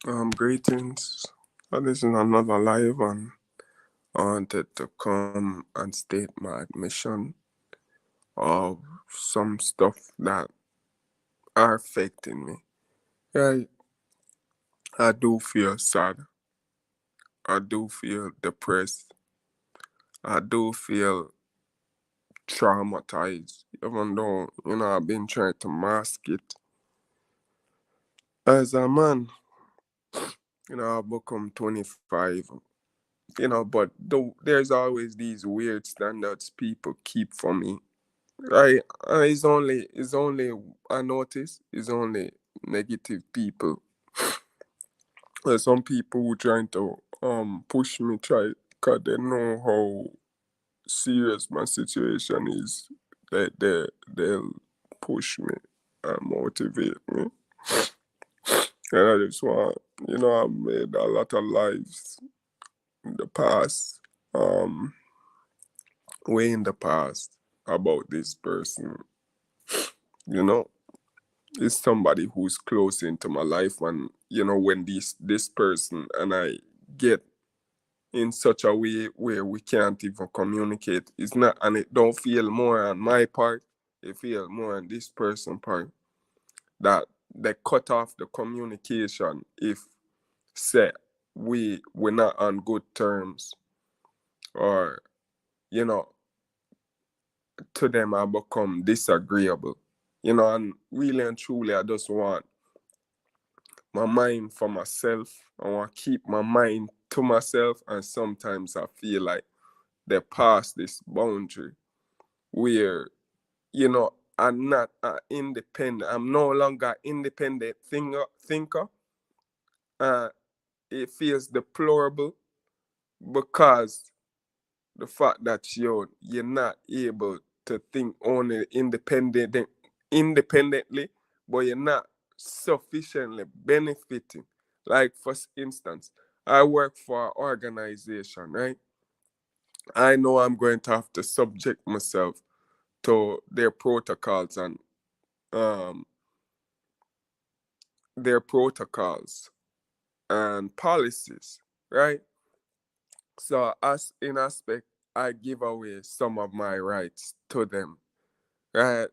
Greetings. This is another live, and I wanted to come and state my admission of some stuff that are affecting me. Yeah, I do feel sad. I do feel depressed. I do feel traumatized, even though, I've been trying to mask it. As a man, I've become 25, but there's always these weird standards people keep for me. Right, it's only I notice it's only negative people. There's some people who trying to push me, cause they know how serious my situation is. They'll push me and motivate me, and I just want I've made a lot of lives in the past, um, way in the past about this person, you know. Is somebody who's close into my life, and when this person and I get in such a way where we can't even communicate, it's not, and it don't feel more on my part, it feel more on this person part, that they cut off the communication if say we're not on good terms, or you know to them I become disagreeable, and really and truly I just want my mind for myself. I want to keep my mind to myself, and sometimes I feel like they pass this boundary where I'm not independent. I'm no longer independent thinker. Uh, it feels deplorable because the fact that you're not able to think only independently, but you're not sufficiently benefiting. Like, for instance, I work for an organization, right? I know I'm going to have to subject myself to their protocols and um policies, right? So as in aspect, I give away some of my rights to them, right?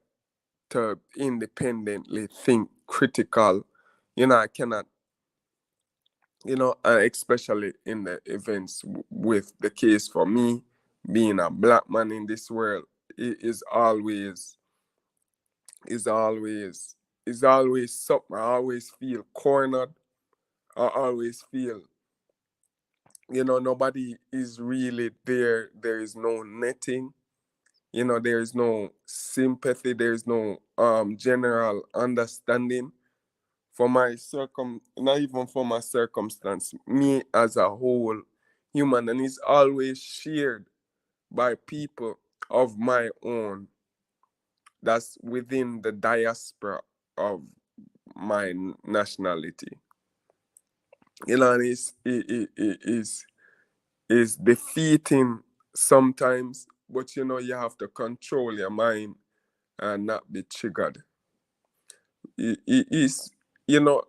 To independently think critical. I cannot, especially in the events with the case for me being a black man in this world, it is always something. I always feel cornered. I always feel, nobody is really there. There is no netting. There is no sympathy. There is no general understanding for my not even for my circumstance, me as a whole human, and it's always shared by people of my own that's within the diaspora of my nationality. And it's defeating sometimes, but you have to control your mind and not be triggered. It is, you know,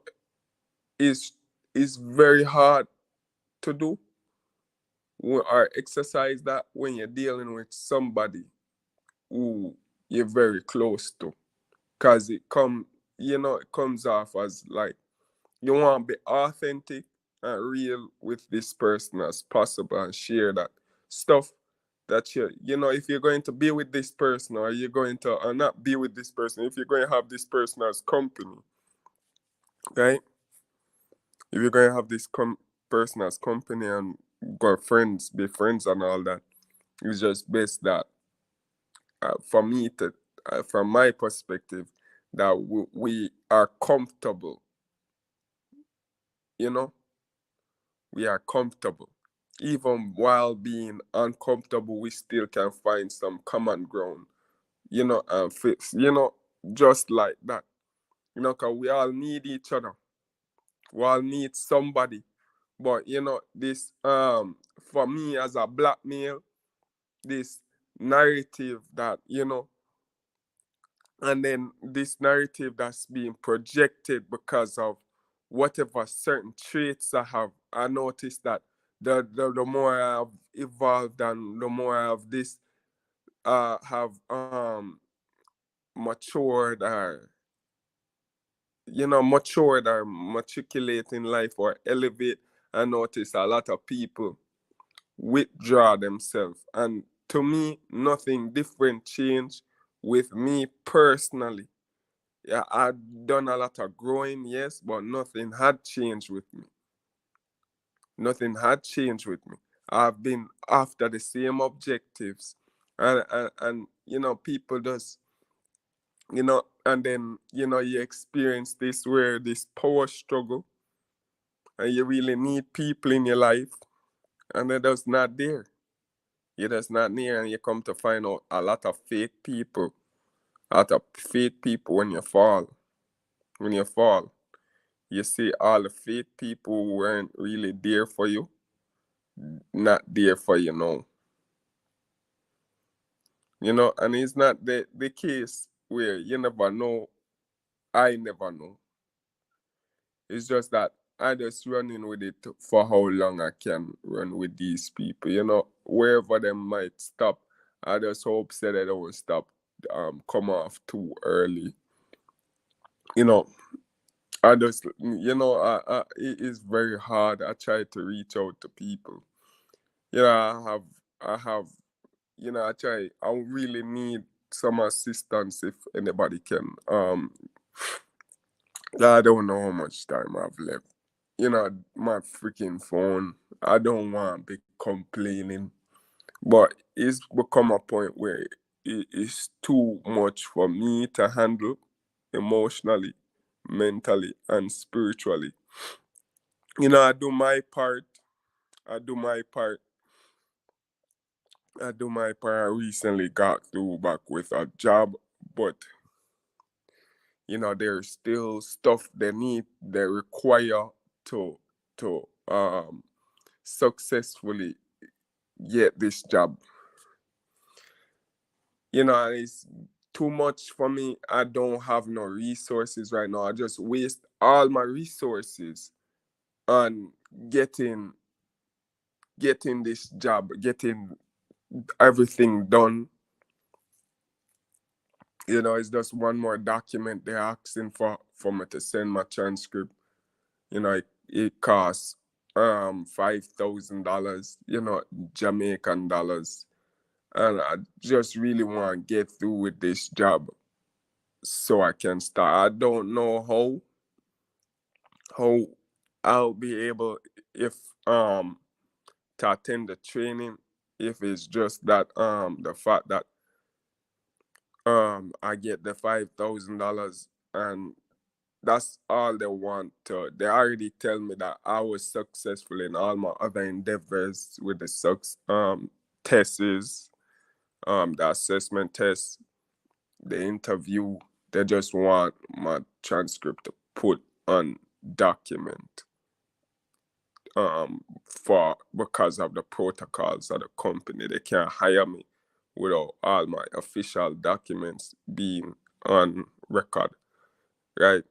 is very hard to do, or exercise that when you're dealing with somebody who you're very close to, because it comes off as like you want to be authentic and real with this person as possible, and share that stuff that if you're going to be with this person, or you're going to or not be with this person, if you're going to have this person as company, right? If you're going to have this person as company and got friends, be friends and all that, it's just best that for me to, from my perspective, that we are comfortable, you know, we are comfortable. Even while being uncomfortable, we still can find some common ground, and fix, just like that. Because we all need each other. We all need somebody. But this for me as a black male, this narrative that, and then this narrative that's being projected because of whatever certain traits I have, I notice that the more I have evolved and the more I have this have matured or matured or matriculate in life or elevate, I notice a lot of people withdraw themselves. And to me, nothing different changed with me personally. Yeah, I've done a lot of growing, yes, but nothing had changed with me. Nothing had changed with me. I've been after the same objectives. And people just, and then, you experience this where this power struggle and you really need people in your life and they're just not there. You're just not near, and you come to find out a lot of fake people. A lot of fake people when you fall. When you fall, you see all the fake people who weren't really there for you, not there for you now. And it's not the case where you never know, I never know. It's just that I just running with it for how long I can run with these people. Wherever they might stop, I just hope that they don't stop, come off too early. You know, I just, it is very hard. I try to reach out to people. I have, I really need some assistance if anybody can. I don't know how much time I've left. My freaking phone. I don't want to be complaining, but it's become a point where it is too much for me to handle emotionally, mentally, and spiritually. I do my part. I do my part. I do my part. I recently got through back with a job, but there's still stuff they require to successfully get this job. And it's too much for me. I don't have no resources right now. I just waste all my resources on getting this job, getting everything done. It's just one more document they're asking for me to send my transcript. It costs $5,000, Jamaican dollars. And I just really want to get through with this job so I can start. I don't know how I'll be able if to attend the training, if it's just that the fact that I get the $5,000 and that's all they want to. They already tell me that I was successful in all my other endeavors with the tests, the assessment tests, the interview. They just want my transcript to put on document. For because of the protocols of the company, they can't hire me without all my official documents being on record, right?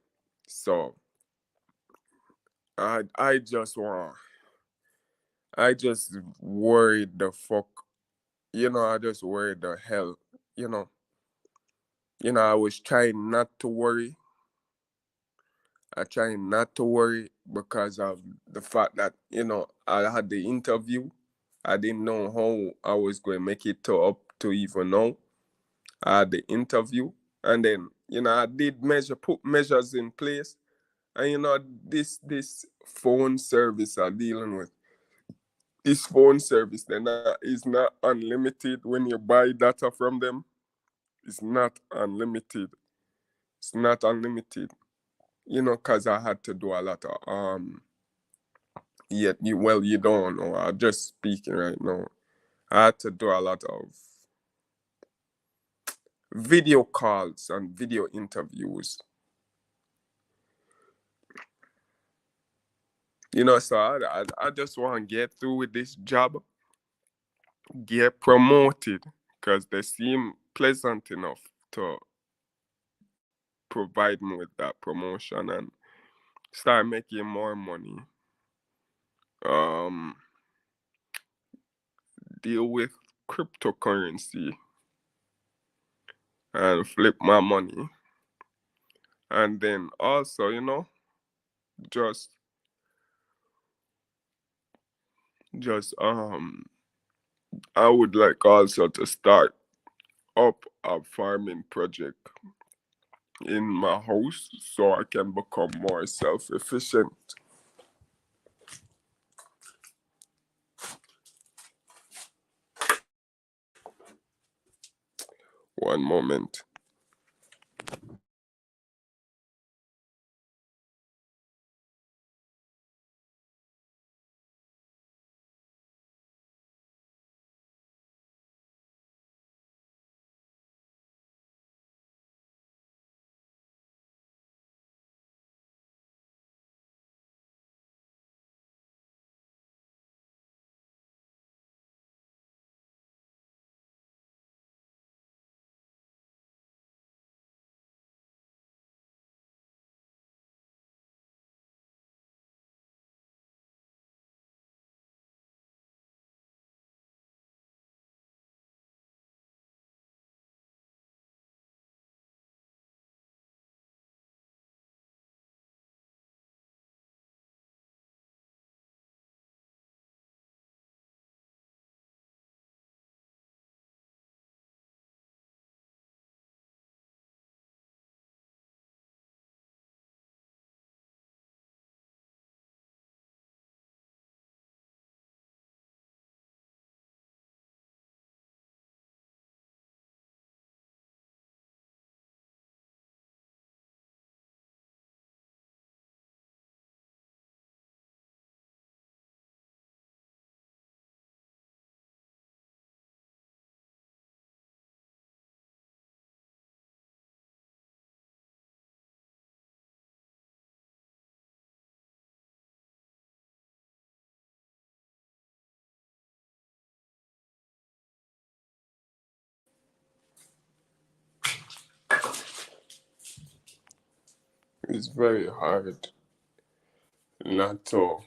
So I just worried the fuck, I just worried the hell, I was trying not to worry. I try not to worry because of the fact that, I had the interview. I didn't know how I was going to make it up to even now. I had the interview and then, I did put measures in place. And this phone service I'm dealing with, this phone service is not unlimited when you buy data from them. It's not unlimited. It's not unlimited. Because I had to do a lot of you don't know. I'm just speaking right now. I had to do a lot of video calls and video interviews. So I just want to get through with this job, get promoted, because they seem pleasant enough to provide me with that promotion and start making more money, um, deal with cryptocurrency and flip my money. And then also, just just I would like also to start up a farming project in my house so I can become more self-efficient. One moment. It's very hard not to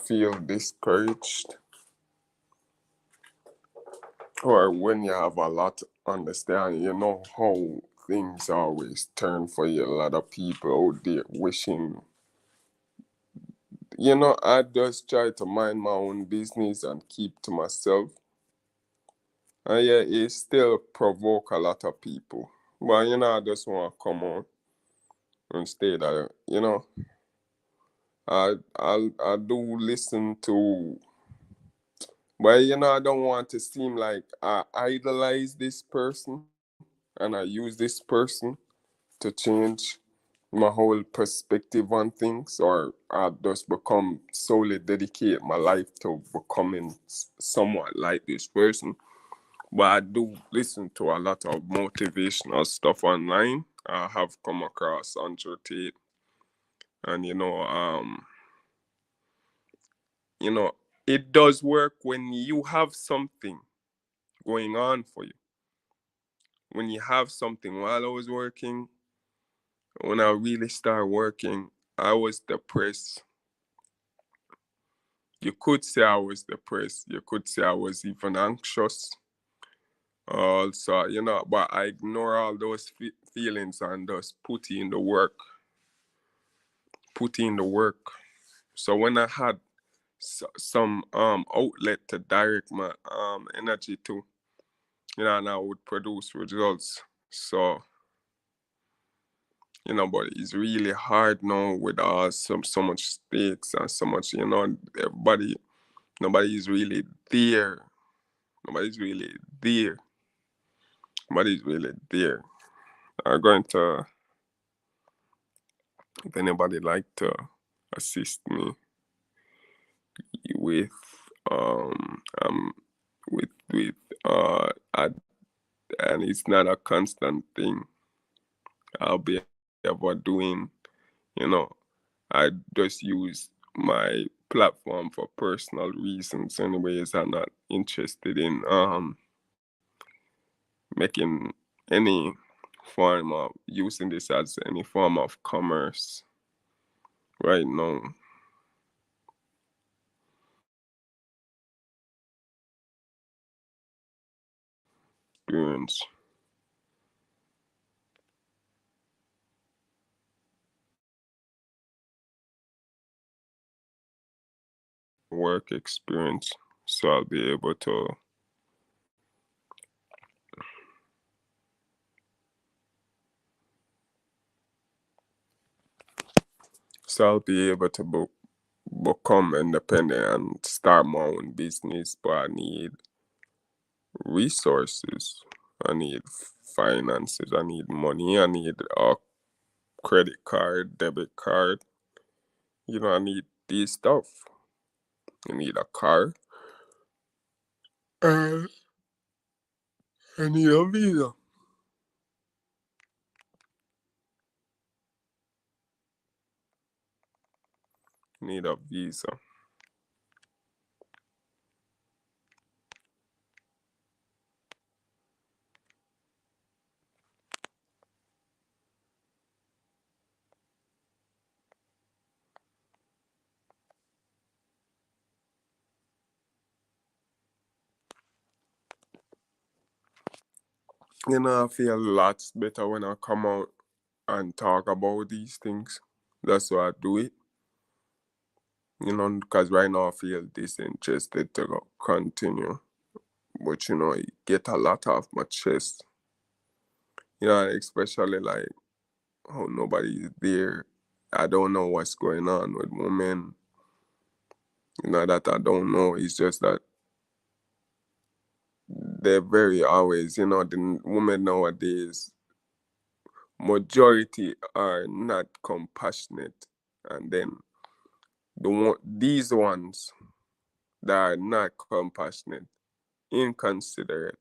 feel discouraged, or when you have a lot to understand, how things always turn for you. A lot of people out there wishing, I just try to mind my own business and keep to myself. And yeah, it still provoke a lot of people. But I just want to come on and state that, I do listen to, but I don't want to seem like I idolize this person and I use this person to change my whole perspective on things, or I just become solely dedicate my life to becoming somewhat like this person. But I do listen to a lot of motivational stuff online. I have come across Andrew Tate, and you know, it does work when you have something going on for you. When you have something, while I was working, when I really started working, I was depressed. You could say I was depressed. You could say I was even anxious. Also, but I ignore all those feelings and just put in the work. So when I had some outlet to direct my energy to, and I would produce results. So but it's really hard now with so much stakes and so much, everybody, nobody's really there. Nobody's really there. Nobody's really there. I'm going to, if anybody like to assist me with um um with I, and it's not a constant thing. I'll be ever doing, you know, I just use my platform for personal reasons. Anyways, I'm not interested in making any form of using this as any form of commerce right now. Experience. Work experience, so I'll be able to become independent and start my own business. But I need resources, I need finances, I need money, I need a credit card, debit card. I need these stuff. I need a car. Uh, I need a visa. Need a visa. I feel lots better when I come out and talk about these things. That's why I do it. Because right now I feel disinterested to continue. But it get a lot off my chest. Especially like how nobody is there. I don't know what's going on with women. That I don't know. It's just that they're very always, the women nowadays, majority are not compassionate. And then these ones that are not compassionate, inconsiderate,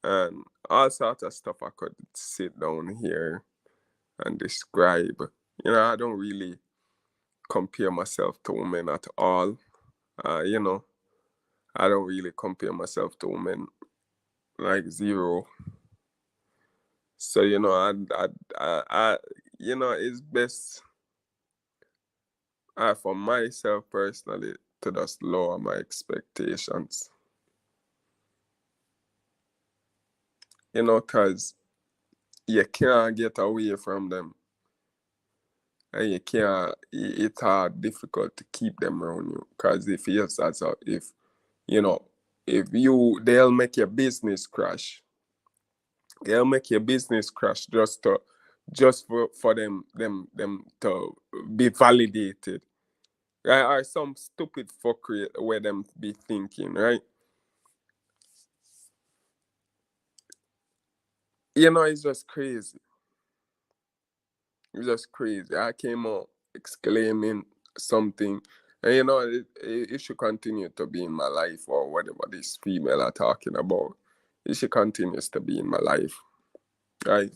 and all sorts of stuff I could sit down here and describe. I don't really compare myself to women at all. You know, I don't really compare myself to women like zero. So it's best for myself personally to just lower my expectations. Cause you can't get away from them, and you can't. It's hard, difficult to keep them around you. Cause it feels as if you know, they'll make your business crash. They'll make your business crash just for them to be validated, right? Or some stupid fuckery where them be thinking, right? It's just crazy. It's just crazy. I came out exclaiming something, and it should continue to be in my life, or whatever this female are talking about. It should continues to be in my life, right?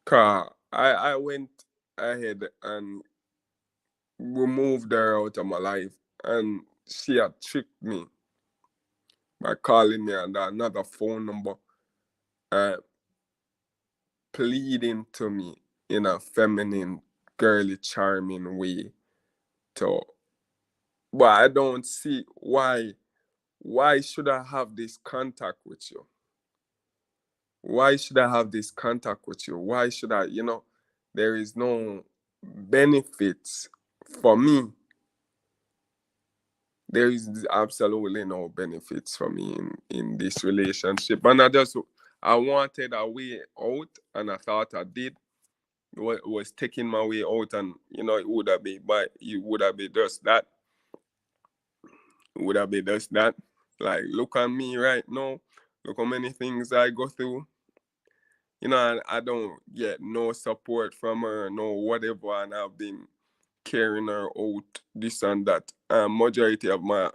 Cause I went ahead and removed her out of my life, and she had tricked me by calling me on another phone number, uh, pleading to me in a feminine, girly, charming way. To, but I don't see why. Why should I have this contact with you? Why should I have this contact with you? Why should I? There is no benefits for me. There is absolutely no benefits for me in this relationship. And I wanted a way out, and I thought I did. Was taking my way out, and it would have been just that. It would have been just that. Like, look at me right now. Look how many things I go through. And I don't get no support from her, no whatever, and I've been carrying her out, this and that. Majority of my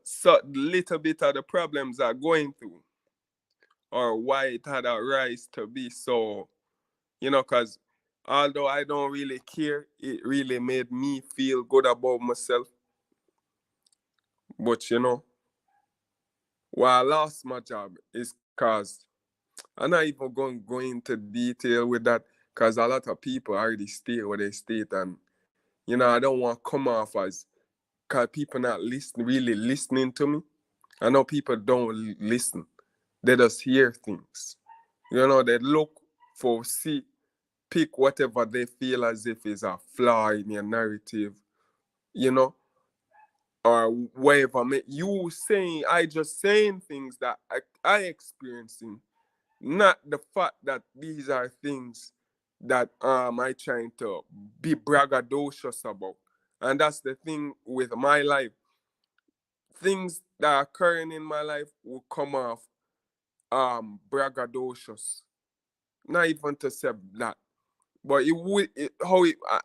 so little bit of the problems are going through, or why it had a rise to be so, because although I don't really care, it really made me feel good about myself. But why I lost my job is because I'm not even going to go into detail with that because a lot of people already stay where they stayed. And, I don't want to come off as, because people not really listening to me. I know people don't listen. They just hear things. They look for, pick whatever they feel as if is a flaw in your narrative, you know, or whatever. You saying, I just saying things that I experiencing, not the fact that these are things that I trying to be braggadocious about. And that's the thing with my life. Things that are occurring in my life will come off braggadocious. Not even to say that. But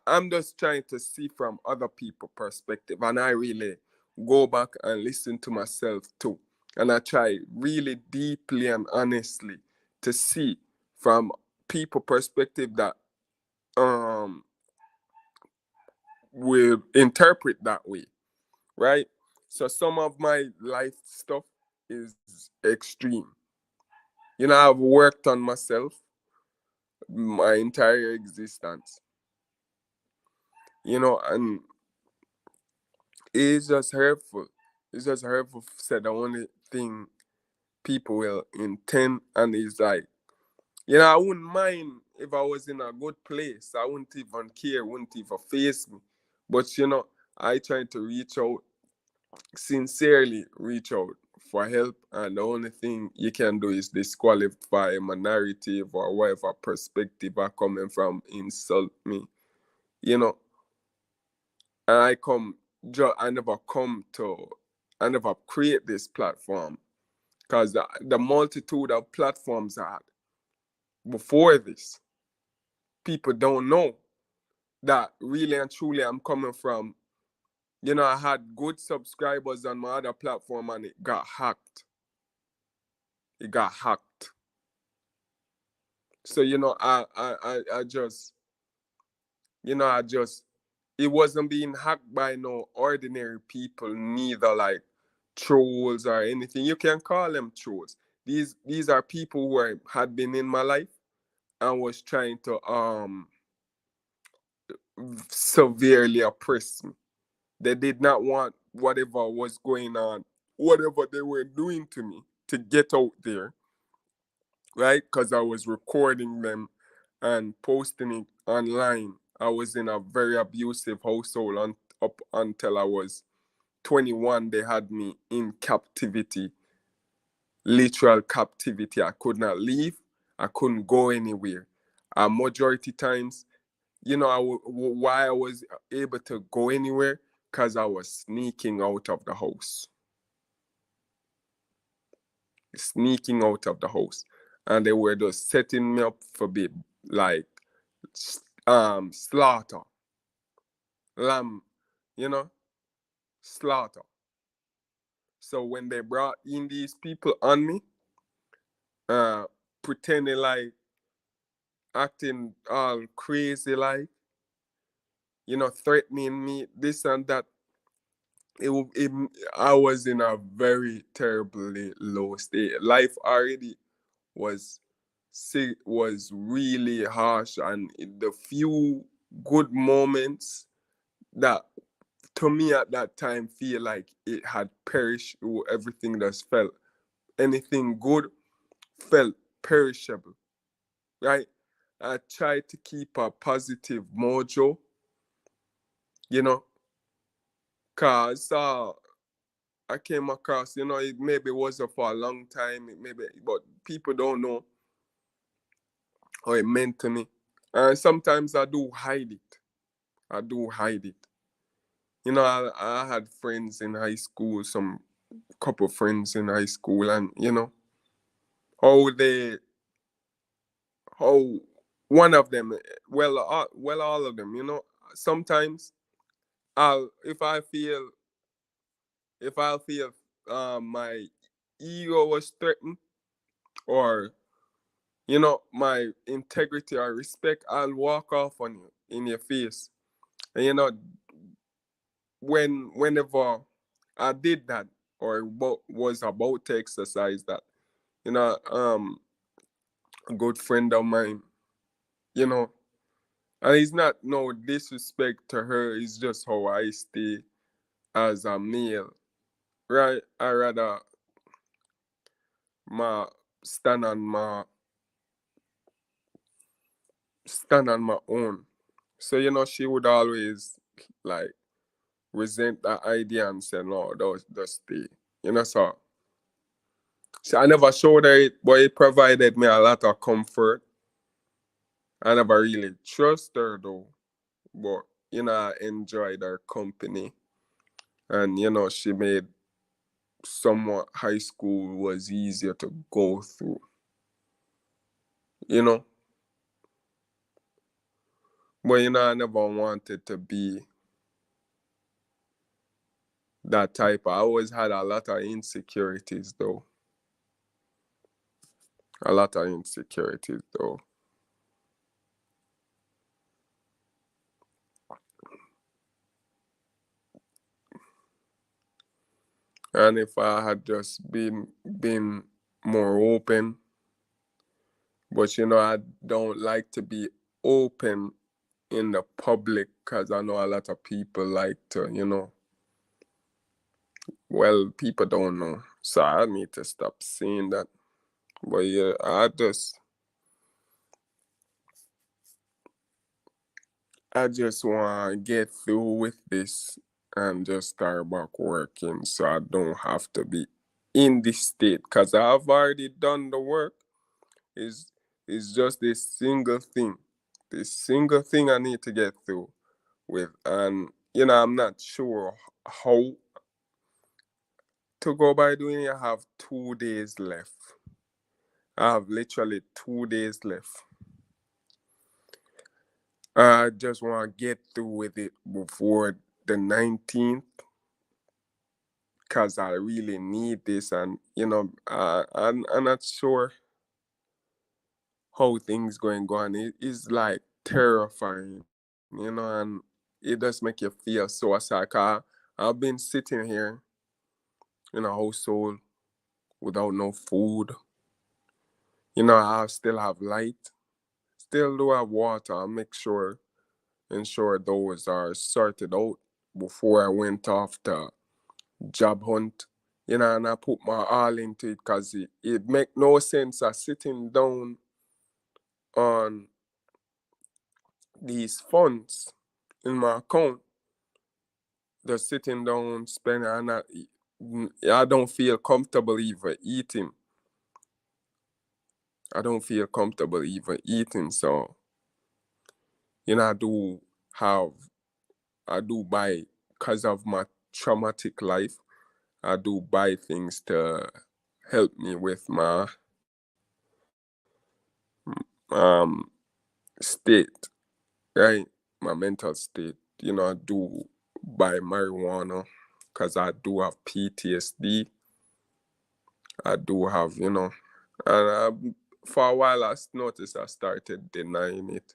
I'm just trying to see from other people's perspective, and I really go back and listen to myself too, and I try really deeply and honestly to see from people perspective that will interpret that way, right? So some of my life stuff is extreme. I've worked on myself my entire existence, and it's just hurtful. It's just hurtful said the only thing people will intend, and it's like, I wouldn't mind if I was in a good place. I wouldn't even care, wouldn't even face me. But I try to reach out, sincerely reach out for help, and the only thing you can do is disqualify my narrative or whatever perspective are coming from, insult me. You know, and I never create this platform because the multitude of platforms I had before this, people don't know that really and truly I'm coming from. I had good subscribers on my other platform and it got hacked. It got hacked. So I just it wasn't being hacked by no ordinary people, neither like trolls or anything. You can call them trolls. These are people who had been in my life and was trying to severely oppress me. They did not want whatever was going on, whatever they were doing to me, to get out there, right? Because I was recording them and posting it online. I was in a very abusive household up until I was 21. They had me in captivity, literal captivity. I could not leave. I couldn't go anywhere. Majority times, why I was able to go anywhere, because I was sneaking out of the house. Sneaking out of the house. And they were just setting me up for be like slaughter. Lamb, you know, slaughter. So when they brought in these people on me, uh, pretending like acting all crazy, like, threatening me, this and that, I was in a very terribly low state. Life already was was really harsh, and the few good moments that to me at that time feel like it had perished. Everything that's felt, anything good felt perishable, right? I tried to keep a positive mojo, you know, cause I came across, it maybe wasn't for a long time, but people don't know how it meant to me. And sometimes I do hide it. I do hide it. I had friends in high school, some couple friends in high school, and how they, how one of them, well, all of them, sometimes I'll, if I feel my ego was threatened, or my integrity or respect, I'll walk off on you in your face. And whenever I did that, or was about to exercise that. You know, a good friend of mine, you know, and it's not no disrespect to her, it's just how I stay as a male, right? I rather my stand on my stand on my own. So, you know, she would always like resent that idea and say, no, just stay. You know, so I never showed her it, but it provided me a lot of comfort. I never really trust her though, but you know, I enjoyed her company. And you know, she made somewhat high school was easier to go through, you know. But you know, I never wanted to be that type. I always had a lot of insecurities though. A lot of insecurities though. And if I had just been more open, but you know, I don't like to be open in the public because I know a lot of people like to, you know, well, people don't know. So I need to stop saying that. But yeah, I just want to get through with this and just start back working so I don't have to be in this state because I've already done the work. Is is just this single thing. This single thing I need to get through with. And you know, I'm not sure how to go by doing it. I have 2 days left. I have literally 2 days left. I just want to get through with it before the 19th because I really need this. And, you know, I'm not sure how things going on. It is like terrifying, you know, and it does make you feel so sad. I've been sitting here in a household without no food. You know, I still have light, still do have water. I ensure those are sorted out before I went off to job hunt. You know, and I put my all into it because it make no sense of sitting down on these funds in my account, just sitting down, spending, and I don't feel comfortable even eating. I don't feel comfortable even eating. So, you know, have, I do buy, because of my traumatic life, I do buy things to help me with my um state, right? My mental state. You know, I do buy marijuana because I do have PTSD. I do have, you know, and for a while I noticed I started denying it,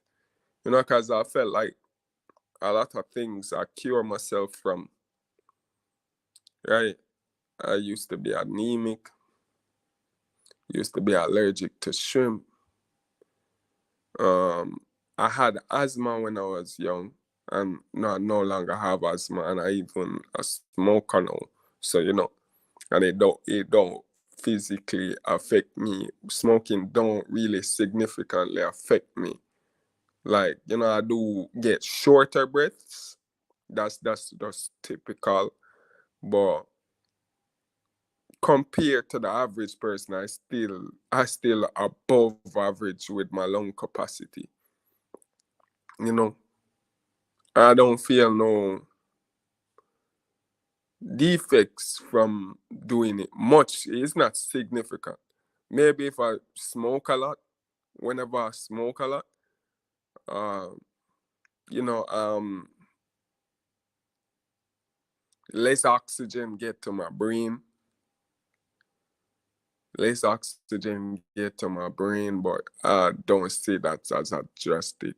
you know, because I felt like a lot of things I cure myself from, right? I used to be anemic, used to be allergic to shrimp. Um, I had asthma when I was young, and no, I no longer have asthma, and I even a smoker now. So you know, and it don't physically affect me. Smoking don't really significantly affect me. Like you know, I do get shorter breaths. That's typical, but compared to the average person, I still above average with my lung capacity. You know, I don't feel no defects from doing it much. It's not significant. Maybe if I smoke a lot, whenever I smoke a lot, uh, you know, less oxygen get to my brain, but I don't see that as a drastic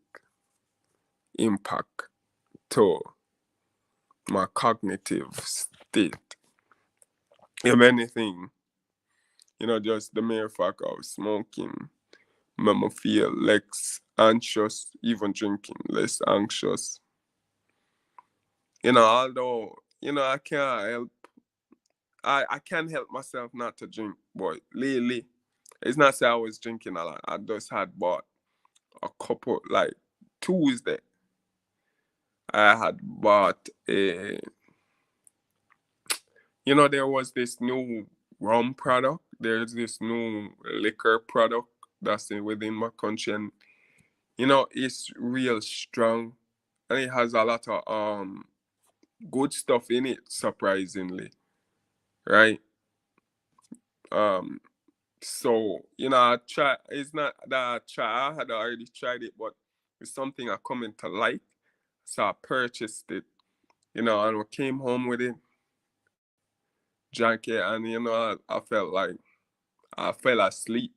impact to my cognitive state. if anything, just the mere fact of smoking make me feel less anxious, even drinking less anxious. Although, I can't help I can't help myself not to drink, but lately, it's not say I was drinking a lot. I just had bought a couple, like Tuesday, I had bought there was this new rum product. There's this new liquor product that's within my country, and it's real strong, and it has a lot of good stuff in it, surprisingly, right? Um, so I try. It's not that I had already tried it, but it's something I come into like, so I purchased it, and I came home with it, drank it, and I felt like I fell asleep.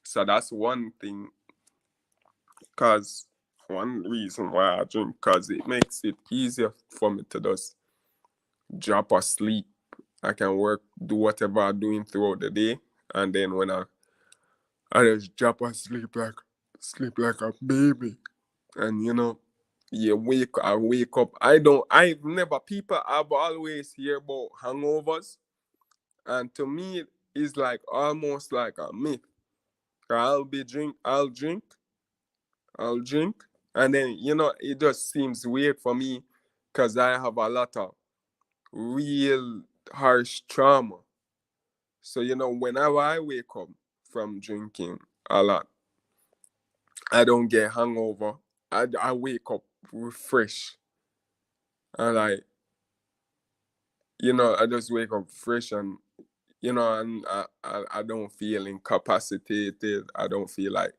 So that's one thing, cause one reason why I drink, cause it makes it easier for me to just drop asleep. I can work, do whatever I'm doing throughout the day, and then when I just drop asleep, sleep like a baby, and I wake up. I've never people have always hear about hangovers, and to me it's like almost like a myth. I'll drink, and then it just seems weird for me, because I have a lot of real harsh trauma. So whenever I wake up from drinking a lot, I don't get hangover. I wake up refreshed, and I just wake up fresh, and and I don't feel incapacitated. I don't feel like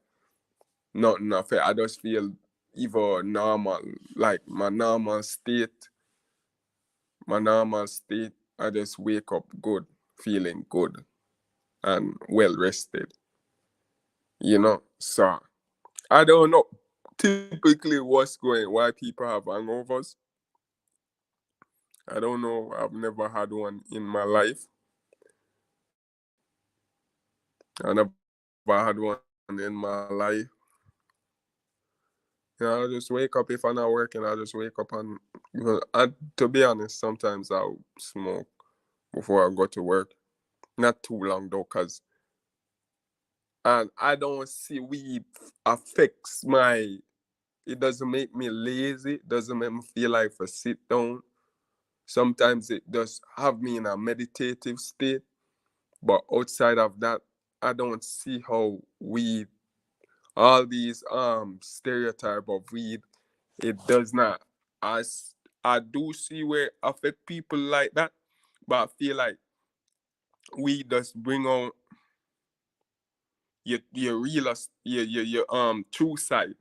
nothing affect. I just feel either normal, like my normal state. I just wake up good, feeling good and well rested. So I don't know typically why people have hangovers. I don't know. I've never had one in my life. I never had one in my life. I just wake up. If I'm not working, I just wake up, and to be honest, sometimes I'll smoke before I go to work. Not too long though, cause and I don't see weed affects my. It doesn't make me lazy. Doesn't make me feel like I sit down. Sometimes it does have me in a meditative state. But outside of that, I don't see how weed, all these stereotype of weed, it does not. I do see where it affect people like that, but I feel like weed does bring out your real your true side.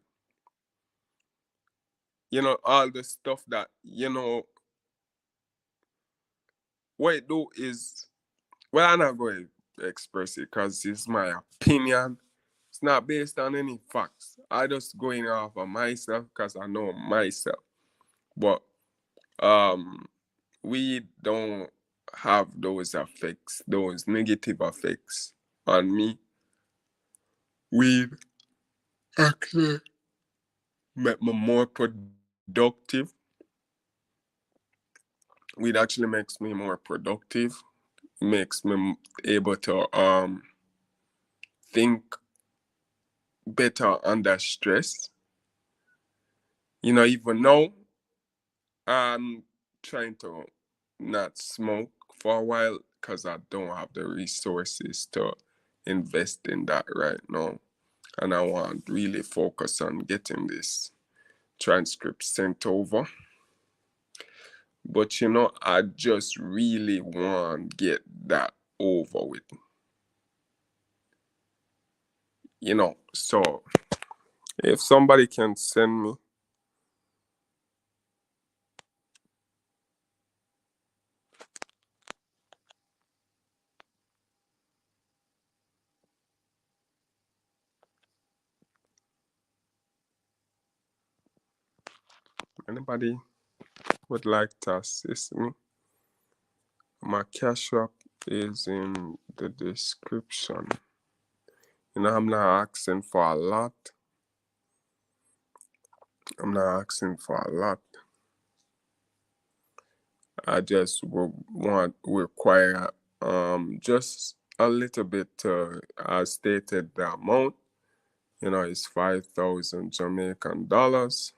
All the stuff that what it do is, well, I'm not going to express it because it's my opinion. It's not based on any facts. I just going off of myself because I know myself. But um, we don't have those effects, those negative effects on me. Weed actually make me more productive. Weed actually makes me more productive. Makes me able to think better under stress. Even now I'm trying to not smoke for a while because I don't have the resources to invest in that right now. And I want to really focus on getting this transcript sent over. But I just really want to get that over with. So if somebody can send me, anybody would like to assist me, my cash app is in the description. I'm not asking for a lot. I'm not asking for a lot. I just require just a little bit. I stated the amount. It's 5,000 Jamaican dollars.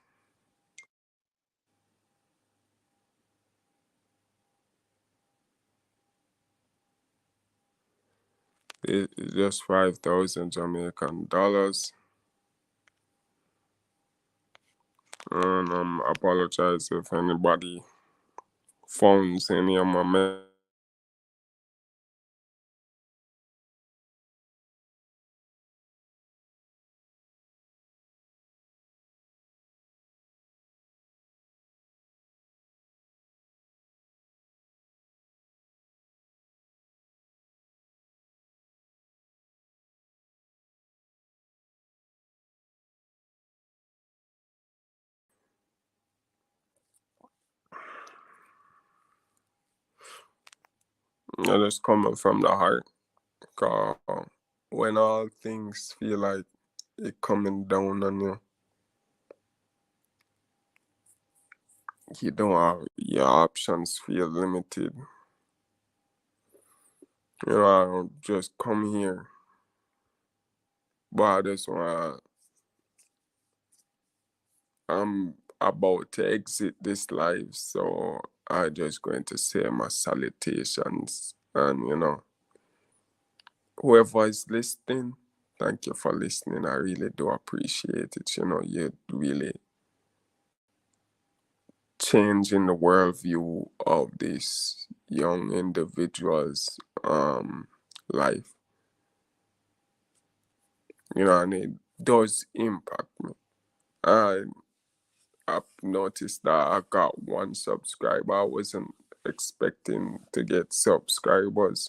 It's just 5,000 Jamaican dollars. And apologize if anybody phones any of my just coming from the heart. 'Cause when all things feel like it coming down on you, you don't have your options feel limited. I don't just come here, but I just want I'm about to exit this life, so I just going to say my salutations, and whoever is listening, thank you for listening. I really do appreciate it. You really changing the worldview of this young individual's life. And it does impact me. I've noticed that I got one subscriber. I wasn't expecting to get subscribers.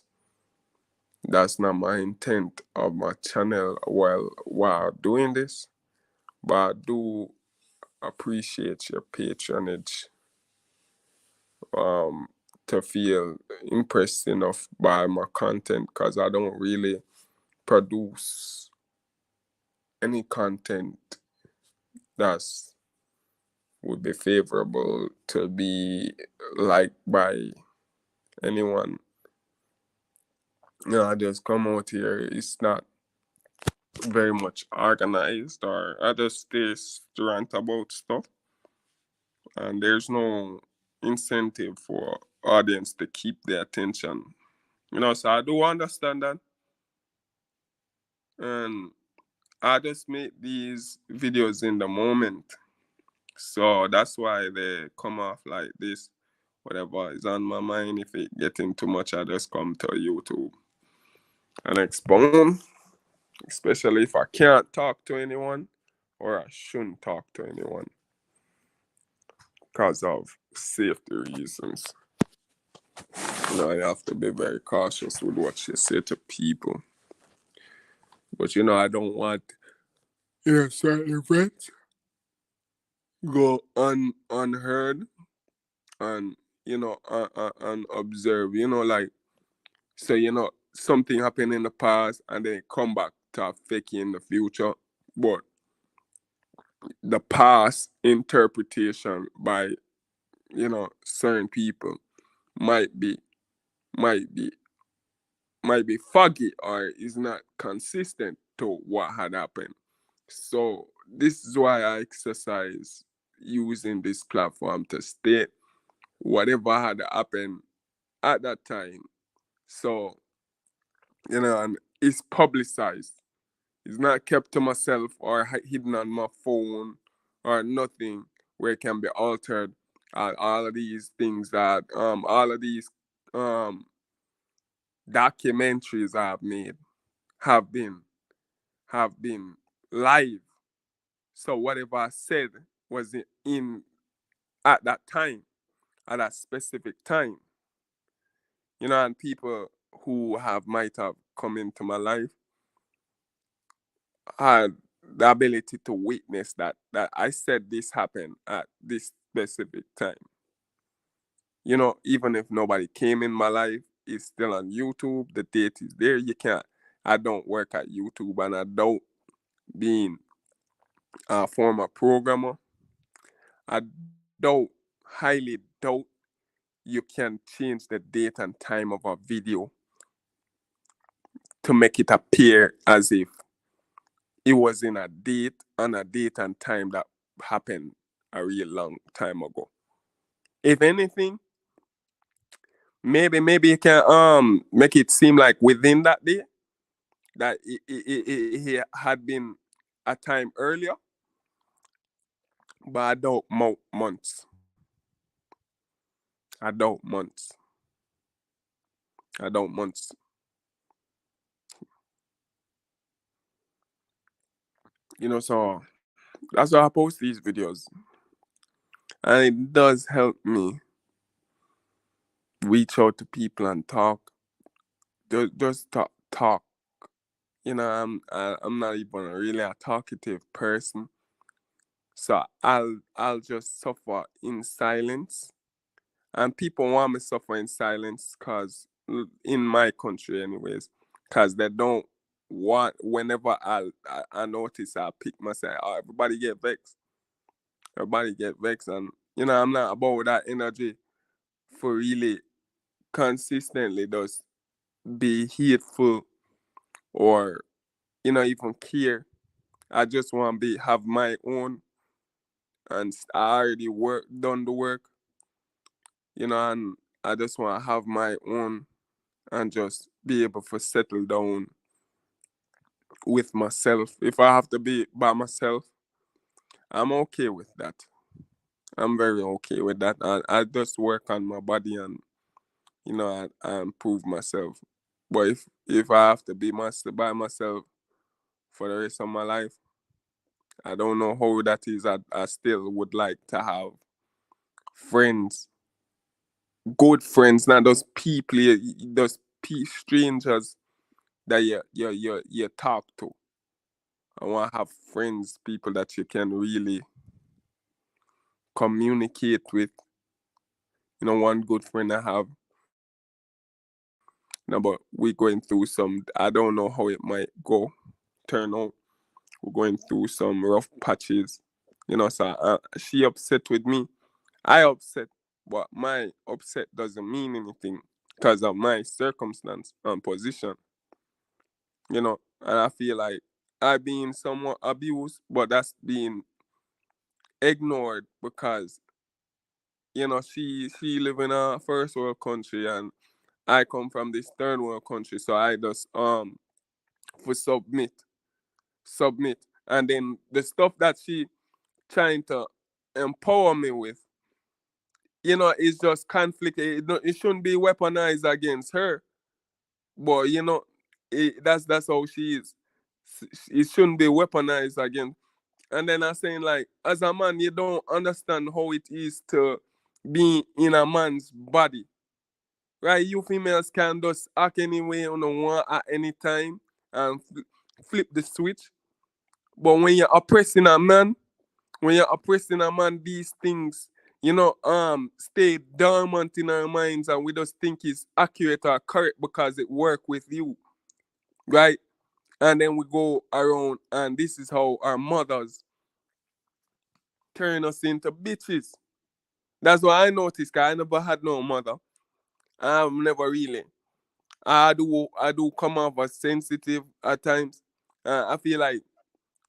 That's not my intent of my channel while doing this. But I do appreciate your patronage, to feel impressed enough by my content, because I don't really produce any content that's would be favorable to be liked by anyone. I just come out here. It's not very much organized, or I just stay rant about stuff, and there's no incentive for audience to keep their attention. So I do understand that, and I just make these videos in the moment, so that's why they come off like this. Whatever is on my mind, if it getting too much, I just come to YouTube and expound, especially if I can't talk to anyone or I shouldn't talk to anyone because of safety reasons. You have to be very cautious with what you say to people. But I don't want certain events go unheard and and observe. Like, so something happened in the past and then come back to affect you in the future. But the past interpretation by certain people might be might be might be foggy or is not consistent to what had happened. So this is why I exercise using this platform to state whatever had happened at that time. So and it's publicized. It's not kept to myself or hidden on my phone or nothing where it can be altered. All of these things that all of these um documentaries I've made have been live. So whatever I said was in at that time, at that specific time. And people who might have come into my life had the ability to witness that I said this happened at this specific time. Even if nobody came in my life, is still on YouTube. The date is there. You can't. I don't work at YouTube, and I don't being a former programmer. I don't highly doubt you can change the date and time of a video to make it appear as if it was in a date on a date and time that happened a real long time ago. If anything, maybe you can make it seem like within that day that he had been a time earlier, but I doubt months. I doubt months. I doubt months. So that's why I post these videos. And it does help me reach out to people and talk. Just talk. I'm not even really a talkative person. So I'll just suffer in silence. And people want me to suffer in silence because in my country anyways, because they don't want, whenever I notice, I pick myself, everybody get vexed. Everybody get vexed. And, I'm not about that energy for really consistently just be hateful or, even care. I just want to have my own, and I already done the work, and I just want to have my own and just be able to settle down with myself. If I have to be by myself, I'm okay with that. I'm very okay with that. I just work on my body and I improve myself. But if I have to be by myself for the rest of my life, I don't know how that is. I still would like to have friends, good friends, not those people, those strangers that you talk to. I want to have friends, people that you can really communicate with. One good friend I have. But we're going through some, I don't know how it might turn out. We're going through some rough patches. So she upset with me. I upset, but my upset doesn't mean anything because of my circumstance and position. And I feel like I being somewhat abused, but that's being ignored because she live in a first world country and I come from this third world country, so I just for submit, and then the stuff that she trying to empower me with, is just conflict. It shouldn't be weaponized against her, but that's how she is. It shouldn't be weaponized against. And then I'm saying, like, as a man, you don't understand how it is to be in a man's body. Right? You females can just act anyway on the one at any time and flip the switch. But when you're oppressing a man, these things, stay dormant in our minds and we just think it's accurate or correct because it work with you. Right? And then we go around and this is how our mothers turn us into bitches. That's what I noticed, because I never had no mother. I've never really. I do come off as sensitive at times. I feel like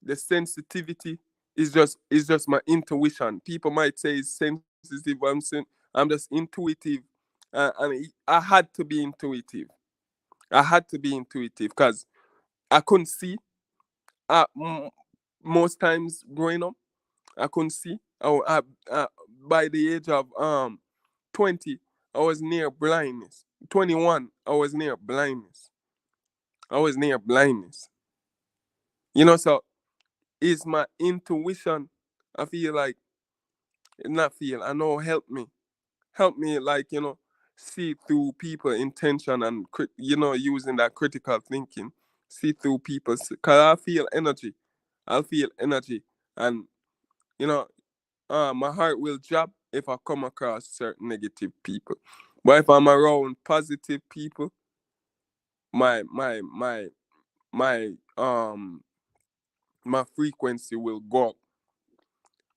the sensitivity is just my intuition. People might say it's sensitive. I'm just intuitive, and I had to be intuitive. I had to be intuitive because I couldn't see. Most times growing up, I couldn't see. By the age of 20, I was near blindness. 21, I was near blindness. So it's my intuition. I feel like, not feel, I know, help me, like, see through people intention and using that critical thinking, see through people, because I'll feel energy, and my heart will drop if I come across certain negative people. But if I'm around positive people, my my my my my frequency will go up.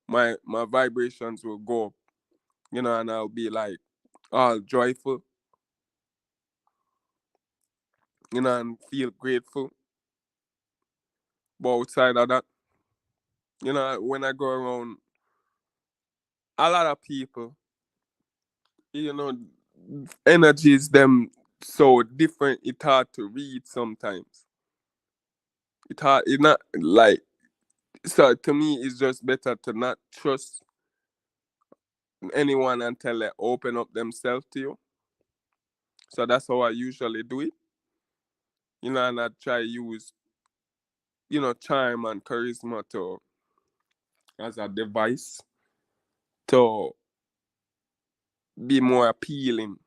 My vibrations will go up, and I'll be like all joyful, and feel grateful. But outside of that, when I go around a lot of people, you know, energies them so different. It's hard to read sometimes. It's not like, so to me. It's just better to not trust anyone until they open up themselves to you. So that's how I usually do it. And I try use charm and charisma to as a device to be more appealing.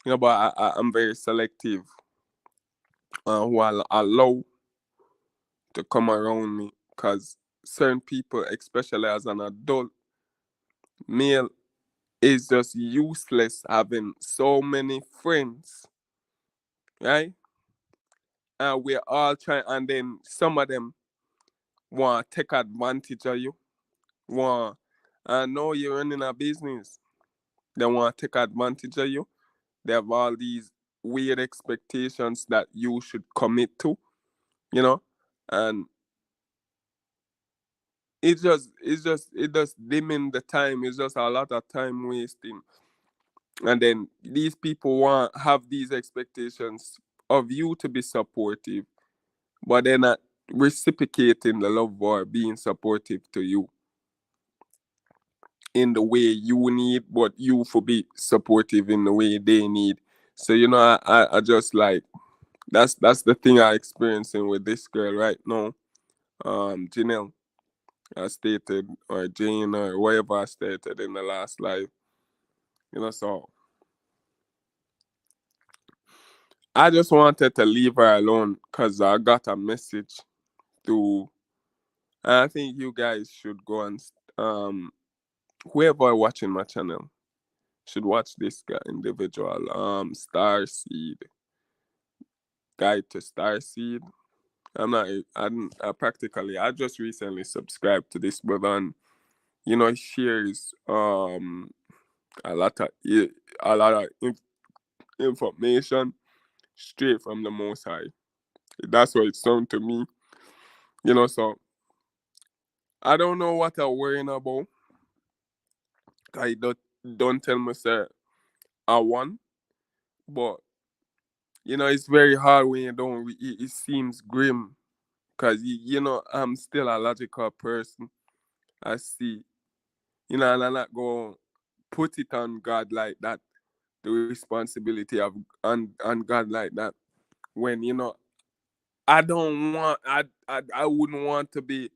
But I'm very selective who I allow to come around me, because certain people, especially as an adult male, is just useless having so many friends, right? And we're all trying, and then some of them want to take advantage of you. Want, I know you're running a business. They want to take advantage of you. They have all these weird expectations that you should commit to, you know, and it just dimming the time. It's just a lot of time wasting. And then these people want have these expectations of you to be supportive, but they're not reciprocating the love or being supportive to you in the way you need, but you for be supportive in the way they need. So I just like, that's the thing I experiencing with this girl right now. Janelle, I stated, or Jane, or whatever I stated in the last live. So I just wanted to leave her alone because I got a message to. I think you guys should go and whoever watching my channel should watch this guy individual. Star Seed, Guide to Star Seed. I'm not. I practically. I just recently subscribed to this brother, and he shares a lot of information straight from the Most High. That's what it sounds to me. So I don't know what I'm worrying about. I don't tell me say I won, but it's very hard when you don't. It seems grim because I'm still a logical person. I see, and I'm not going to put it on God like that. The responsibility of on God like that, when I don't want. I wouldn't want to be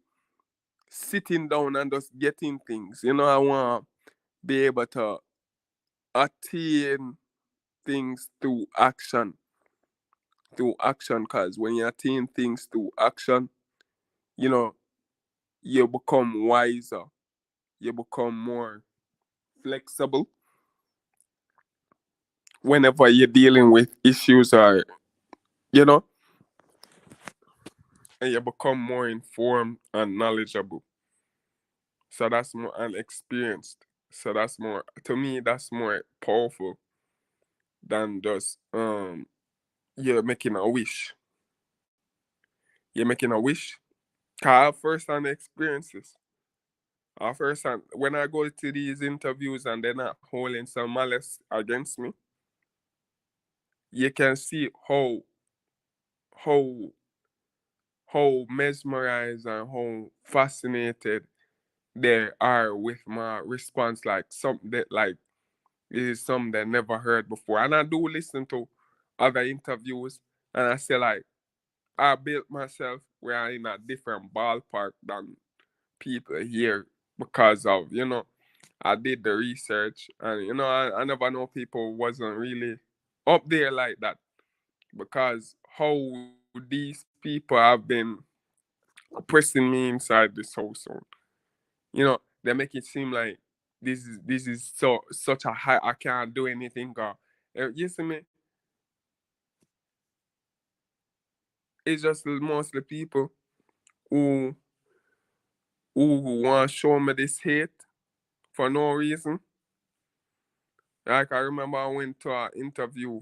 sitting down and just getting things. I want to be able to attain things through action, because when you attain things through action, you know you become wiser, you become more flexible whenever you're dealing with issues, or you know and you become more informed and knowledgeable. So that's more, and experienced. So that's more, to me, that's more powerful than just you're making a wish. You're making a wish. 'Cause I have first hand experiences. I first hand, when I go to these interviews and they're not holding some malice against me, you can see how how mesmerized and how fascinated they are with my response, like something that, like, it is something they never heard before. And I do listen to other interviews, and I say, like, I built myself where I'm in a different ballpark than people here, because of I did the research, and I never know people wasn't really up there like that, because how these people have been pressing me inside this household. They make it seem like this is such a high. I can't do anything. You see me? It's just mostly people who who want to show me this hate for no reason. Like I remember I went to an interview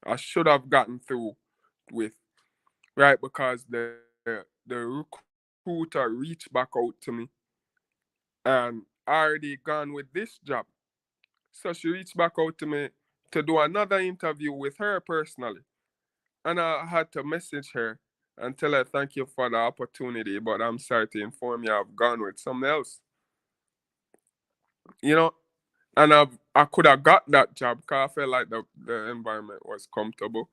I should have gotten through with, right? Because the recruiter reached back out to me and I already gone with this job. So she reached back out to me to do another interview with her personally. And I had to message her and tell her thank you for the opportunity, but I'm sorry to inform you I've gone with someone else. You know, and I could have got that job because I felt like the environment was comfortable.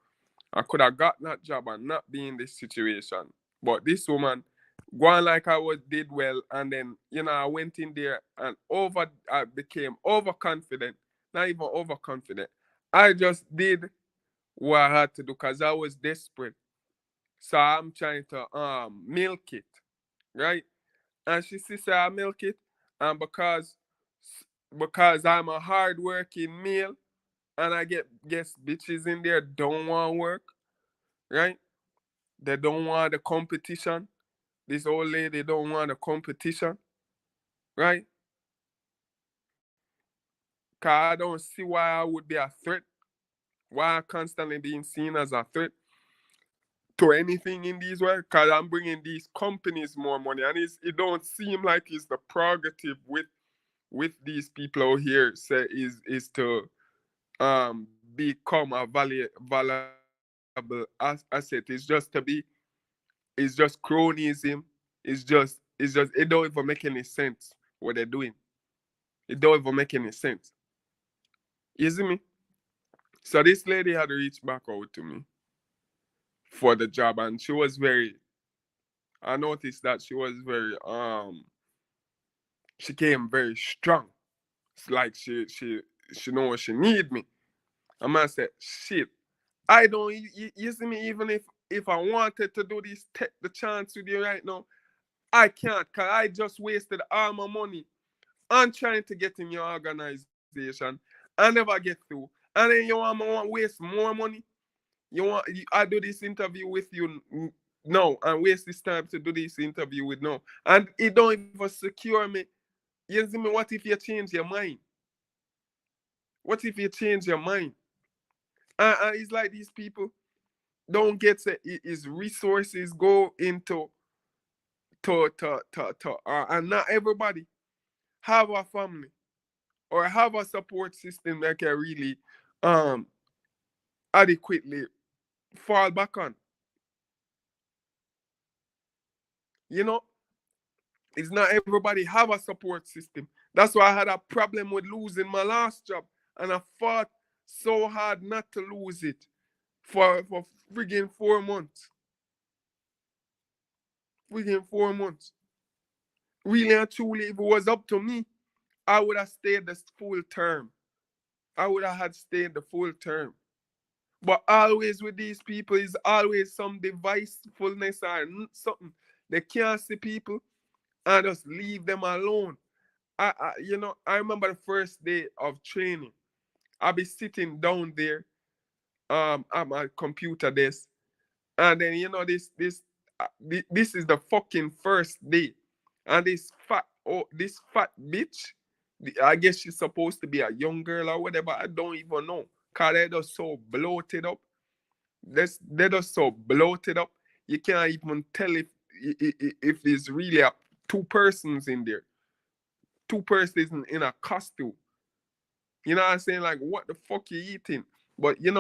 I could have got that job and not be in this situation. But this woman, going like I was did well, and then I went in there and I became overconfident. Not even overconfident. I just did what I had to do because I was desperate. So I'm trying to milk it, right? And she says I milk it, and because I'm a hardworking male, and I guess bitches in there don't want work, right? They don't want the competition. This old lady don't want the competition, right? Cause I don't see why I would be a threat. Why I'm constantly being seen as a threat to anything in these world. Cause I'm bringing these companies more money, and it don't seem like it's the prerogative with these people out here say is to become a valuable asset. It's just cronyism. It's just it don't even make any sense what they're doing. It don't even make any sense. You see me? So this lady had reached back out to me for the job, and she was very. I noticed that she was very. She came very strong. It's like she know she need me. And man said, shit. I don't. You see me? Even if I wanted to do this, take the chance with you right now, I can't. Cause I just wasted all my money on trying to get in your organization. I never get through. And then you want to waste more money. I do this interview with you no and waste this time to do this interview with no. And it don't even secure me. You see me? What if you change your mind? What if you change your mind? And it's like these people don't get his resources go into and not everybody have a family or have a support system that can really um adequately fall back on. You know, it's not everybody have a support system. That's why I had a problem with losing my last job, and I fought so hard not to lose it for friggin' 4 months. Friggin' 4 months. Really and truly, if it was up to me, I would have stayed the full term. I would have had stayed the full term. But always with these people is always some devicefulness or something. They can't see people and just leave them alone. I remember the first day of training. I'll be sitting down there at my computer desk, and then this is the fucking first day, and this fat bitch, I guess she's supposed to be a young girl or whatever. I don't even know, cause they're just so bloated up. They're just so bloated up. You can't even tell if there's really two persons in there, two persons in a costume. You know what I'm saying? Like, what the fuck you eating? But in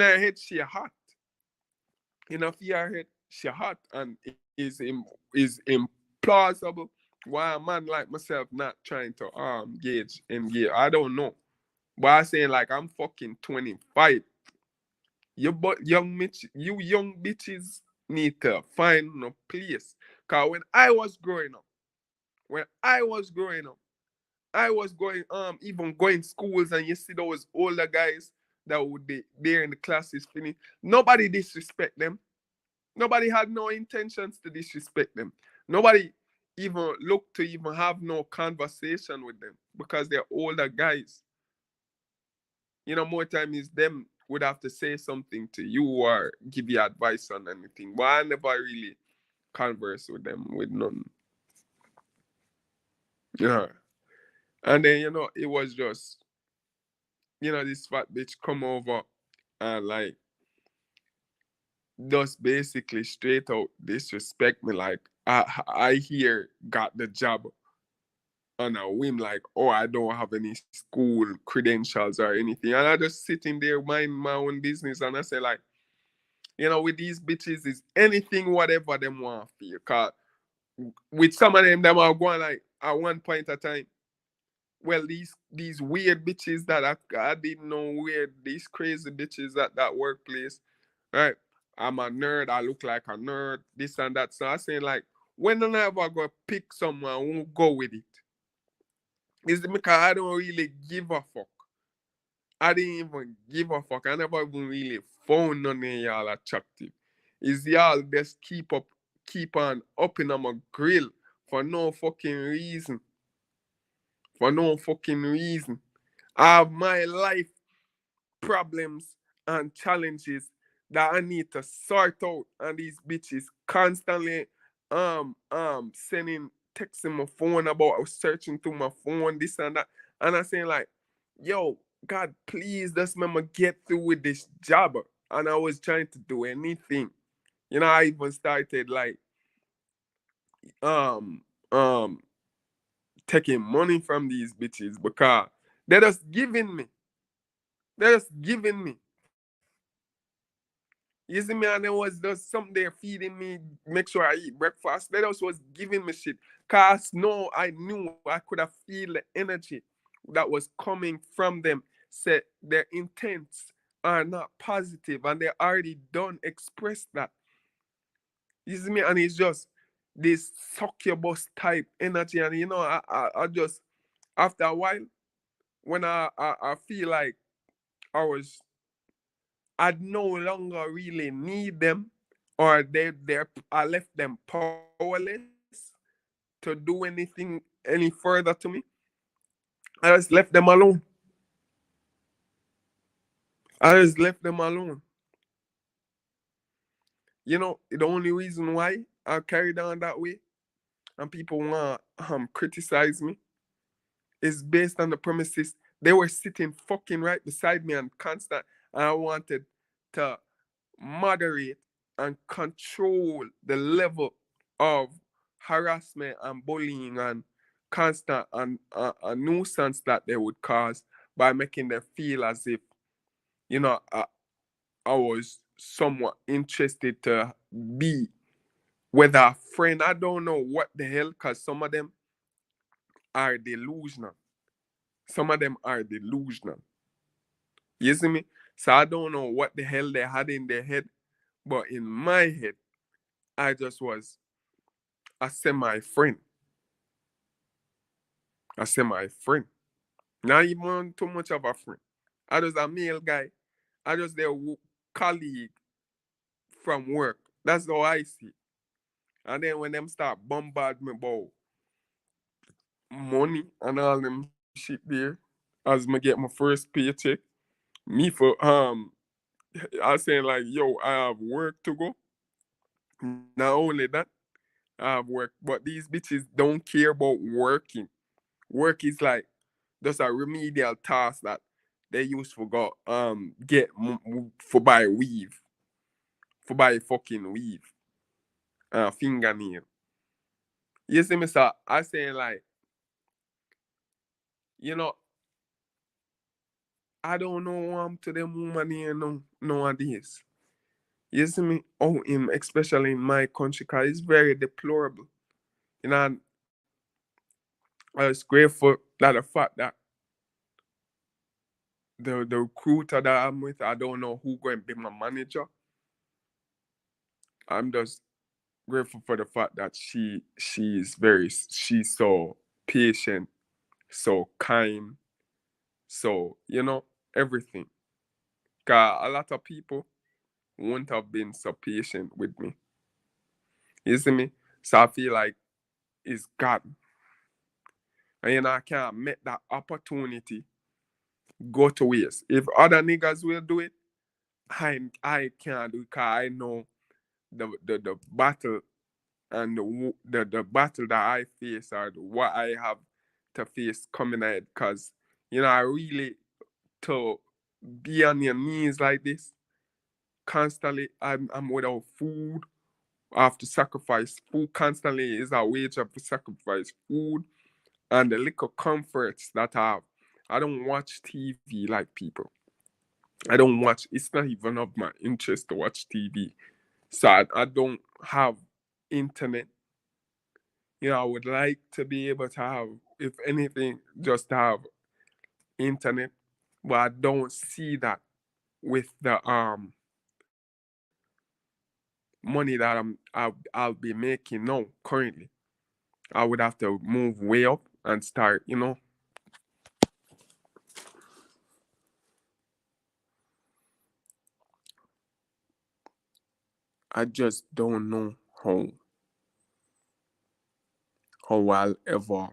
her head, she hot. In her head, she hot, and is implausible why a man like myself not trying to engage. I don't know. But I'm saying like I'm fucking 25. You young bitches need to find a place. Cause when I was growing up, I was going even going schools, and you see those older guys that would be there in the classes finish. Nobody disrespect them. Nobody had no intentions to disrespect them. Nobody. even look to even have no conversation with them because they're older guys. More time is them would have to say something to you or give you advice on anything. But I never really converse with them with none. Yeah. And then, it was just, this fat bitch come over and like just basically straight out disrespect me. Like I here got the job on a whim, like, oh, I don't have any school credentials or anything. And I just sitting there mind my own business and I say like, with these bitches is anything whatever them want to feel. Cause with some of them are going like at one point of time. Well, these weird bitches that I didn't know weird, these crazy bitches at that workplace, right? I'm a nerd, I look like a nerd, this and that. So I saying like, when am I ever gonna pick someone who will go with it? It's because I don't really give a fuck. I didn't even give a fuck. I never even really found none of y'all attractive. Is y'all just keep on upping on my grill for no fucking reason. For no fucking reason. I have my life problems and challenges that I need to sort out, and these bitches constantly sending texting my phone about searching through my phone, this and that. And I saying like, yo, God, please just let me get through with this job. And I was trying to do anything. I even started like um um taking money from these bitches because they're just giving me. They're just giving me. You see me, and there was just something there feeding me, make sure I eat breakfast. They just was giving me shit. Cause no, I knew I could have feel the energy that was coming from them. Said their intents are not positive and they already done express that. You see me, and it's just this succubus type energy. And I just after a while, when I feel like I was I no longer really need them, or I left them powerless to do any further to me. I just left them alone. I just left them alone. The only reason why I carried on that way and people want criticize me is based on the premises they were sitting fucking right beside me and constant, and I wanted to moderate and control the level of harassment and bullying and constant and a nuisance that they would cause by making them feel as if I was somewhat interested to be whether a friend. I don't know what the hell, because some of them are delusional. Some of them are delusional. You see me? So I don't know what the hell they had in their head, but in my head, I just was a semi friend. A semi friend. Not even too much of a friend. I just a male guy. I just their colleague from work. That's how I see it. And then when them start bombard me about money and all them shit there, as me get my first paycheck, me for I saying like, yo, I have work to go. Not only that, I have work, but these bitches don't care about working. Work is like just a remedial task that they use for go get for buy weave, for buy fucking weave, fingernail. You see me, sir? I saying like, you know, I don't know to them woman here no nowadays. You see me? Oh, him, especially in my country, cause it's very deplorable. And I was grateful that the fact that the recruiter that I'm with, I don't know who going to be my manager. I'm just grateful for the fact that she's so patient, so kind, so everything. Cause a lot of people wouldn't have been so patient with me. You see me? So I feel like is God. And you know, I can't make that opportunity go to waste. If other niggas will do it, I can't do it because I know the battle and the battle that I face or what I have to face coming ahead. Because, you know, I really, to be on your knees like this, constantly, I'm without food. I have to sacrifice food constantly is a wage of sacrifice food and the little comforts that I have. I don't watch TV like people. I don't watch, it's not even of my interest to watch TV. So I don't have internet. You know, I would like to be able to have, if anything, just to have internet, but I don't see that with the money that I'll be making now currently. I would have to move way up and start, you know. I just don't know how I'll ever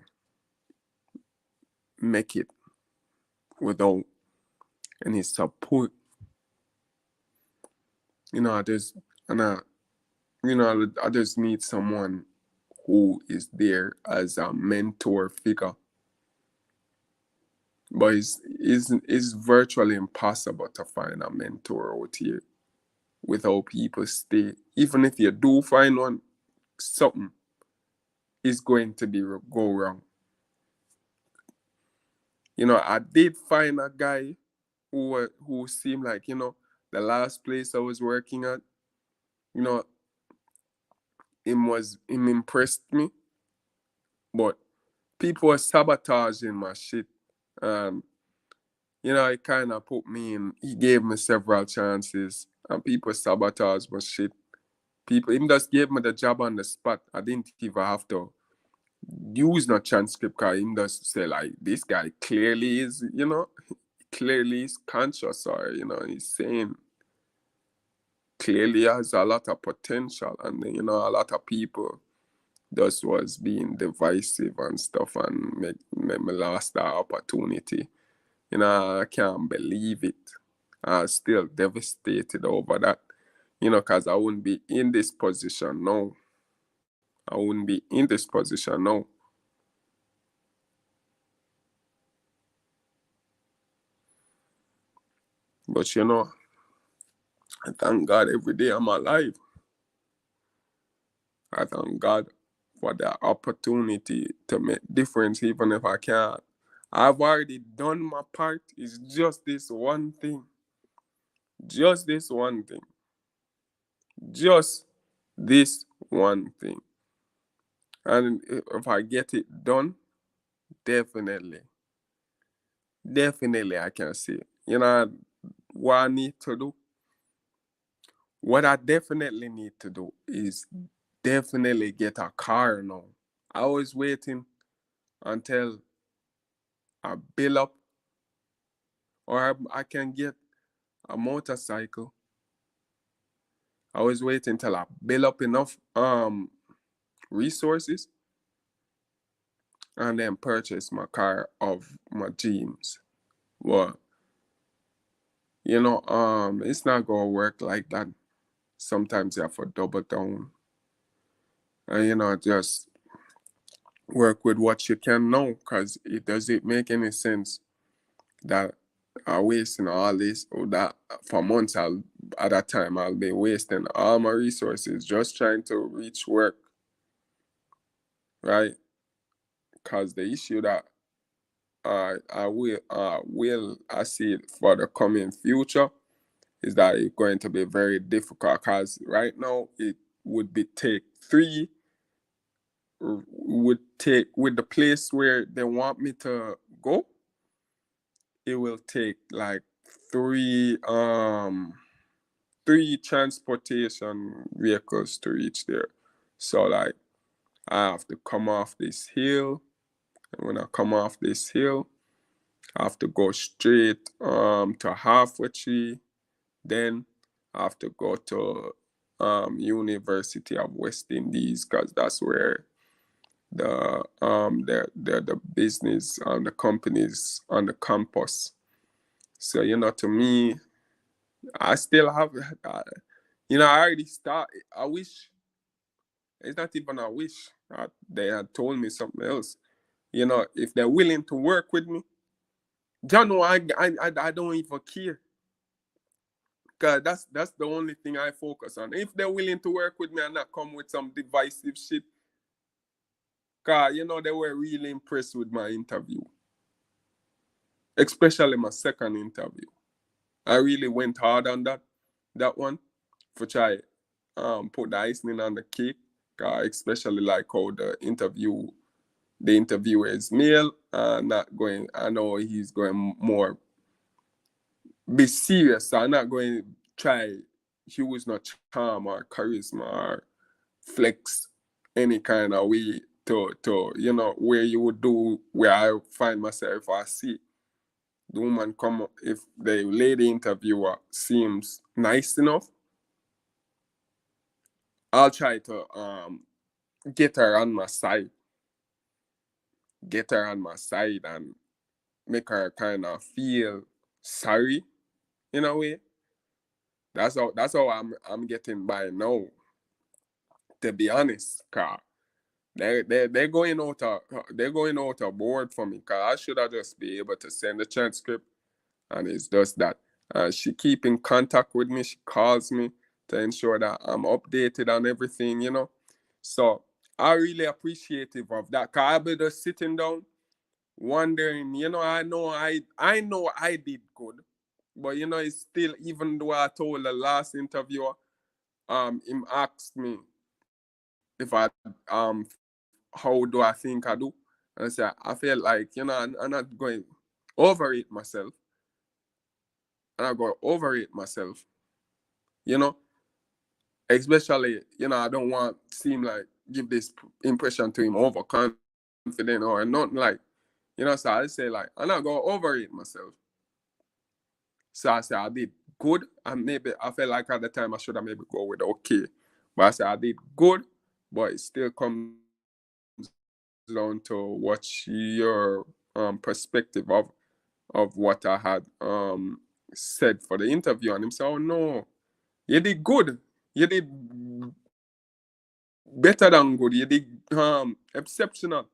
make it without any support. You know, I just and I you know I just need someone who is there as a mentor figure. But it's virtually impossible to find a mentor out here without people stay. Even if you do find one, something is going to be go wrong. You know, I did find a guy who seemed like, you know, the last place I was working at, you know, him impressed me, but people were sabotaging my shit. Um, you know, it kind of put me in. He gave me several chances, and people sabotaged my shit. People, him just gave me the job on the spot. I didn't even have to use no transcript because him just say like, this guy clearly is, you know, clearly is conscious, or, you know, he's saying clearly has a lot of potential, and, you know, a lot of people just was being divisive and stuff and make me lost that opportunity. You know, I can't believe it. I'm still devastated over that, you know, because I wouldn't be in this position now. I wouldn't be in this position now. But, you know, I thank God every day I'm alive. I thank God for the opportunity to make difference even if I can't. I've already done my part. It's just this one thing. Just this one thing. Just this one thing. And if I get it done, definitely, definitely I can see. You know what I need to do? What I definitely need to do is definitely get a car now. I was waiting until I build up, or I can get a motorcycle. I was waiting till I build up enough resources and then purchase my car of my dreams. Well, you know, it's not gonna work like that. Sometimes you have to double down and, you know, just work with what you can know, because it doesn't make any sense that I wasting all this or that for months. At that time I'll be wasting all my resources just trying to reach work, right? Because the issue that I will I see it for the coming future is that it's going to be very difficult, because right now it would be take three would take with the place where they want me to go, it will take like three three transportation vehicles to reach there. So like I have to come off this hill, and when I come off this hill I have to go straight to Halfway Tree. Then I have to go to University of West Indies, because that's where the business and the companies on the campus. So to me, I still have I already started. I wish it's not even a wish. They had told me something else. If they're willing to work with me, I don't even care. Cause that's the only thing I focus on. If they're willing to work with me and not come with some divisive shit, cause they were really impressed with my interview, especially my second interview. I really went hard on that one for try put the icing on the cake. Especially like how the interviewer is male, not going. I know he's going more be serious. So I'm not going to try use no charm or charisma or flex any kind of way to where you would do where I find myself. I see the woman come if the lady interviewer seems nice enough, I'll try to get her on my side, and make her kind of feel sorry in a way. That's how I'm getting by now. To be honest, car they're going out of board for me. Cause I should have just be able to send the transcript, and it's just that she keep in contact with me. She calls me to ensure that I'm updated on everything. So I really appreciative of that. Cause I be just sitting down wondering. I know I did good, but it's still, even though I told the last interviewer, him asked me if how do I think I do, and I said I feel like I'm not going overrate myself, and I go overrate myself, you know, especially I don't want to seem like give this impression to him overconfident or not like, so I say like I'm not going overrate myself. So I said I did good, and maybe I felt like at the time I should have maybe go with okay, but I said I did good, but it still comes down to what your perspective of what I had said for the interview. And him say, oh no, you did good. You did better than good. You did exceptional.